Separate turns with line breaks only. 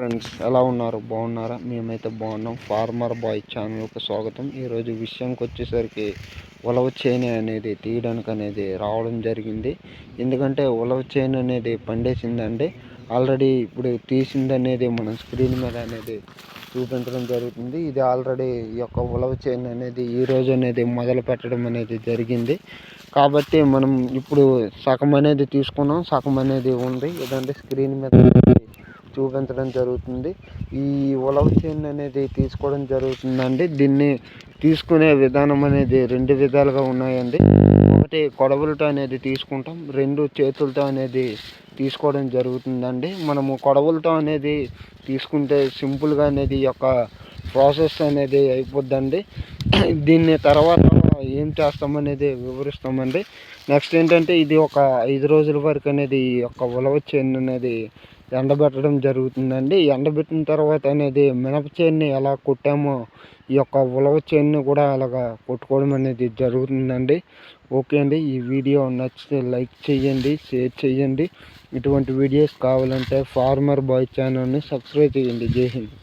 Friends, ఎలా ఉన్నారు? బాగున్నారా? మేమైతే బాగున్నాం. ఫార్మర్ బాయ్ ఛానల్కి స్వాగతం. ఈరోజు విషయానికి వచ్చేసరికి ఉలవ చేను అనేది తీయడానికి అనేది రావడం జరిగింది. ఎందుకంటే ఉలవ చేను అనేది పండేసిందండి. ఆల్రెడీ ఇప్పుడు తీసింది అనేది మనం స్క్రీన్ మీద అనేది చూపించడం జరుగుతుంది. ఇది ఆల్రెడీ ఈ యొక్క ఉలవ చేను అనేది ఈరోజు అనేది మొదలు పెట్టడం అనేది జరిగింది. కాబట్టి మనం ఇప్పుడు సగం అనేది తీసుకున్నాం, సగం అనేది ఉంది. ఇదంటే స్క్రీన్ మీద చూపించడం జరుగుతుంది. ఈ ఉలవ చేను అనేది తీసుకోవడం జరుగుతుందండి. దీన్ని తీసుకునే విధానం అనేది రెండు విధాలుగా ఉన్నాయండి. ఒకటి కొడవలతో అనేది తీసుకుంటాం, రెండు చేతులతో అనేది తీసుకోవడం జరుగుతుందండి. మనము కొడవలతో అనేది తీసుకుంటే సింపుల్గా అనేది ఈ యొక్క ప్రాసెస్ అనేది అయిపోద్దండి. దీన్ని తర్వాత ఏం చేస్తామనేది వివరిస్తామండి. నెక్స్ట్ ఏంటంటే ఇది ఒక 5 రోజుల వరకు అనేది ఈ యొక్క ఉలవ చేను అనేది ఎండబెట్టడం జరుగుతుందండి. ఎండబెట్టిన తర్వాత అనేది మినప చేనుని ఎలా కొట్టామో ఈ యొక్క ఉలవ చేనుని కూడా అలాగా కొట్టుకోవడం అనేది జరుగుతుందండి. ఓకే అండి, ఈ వీడియో నచ్చితే లైక్ చేయండి, షేర్ చేయండి. ఇటువంటి వీడియోస్ కావాలంటే ఫార్మర్ బాయ్ ఛానల్ని సబ్స్క్రైబ్ చేయండి. జై హింద్.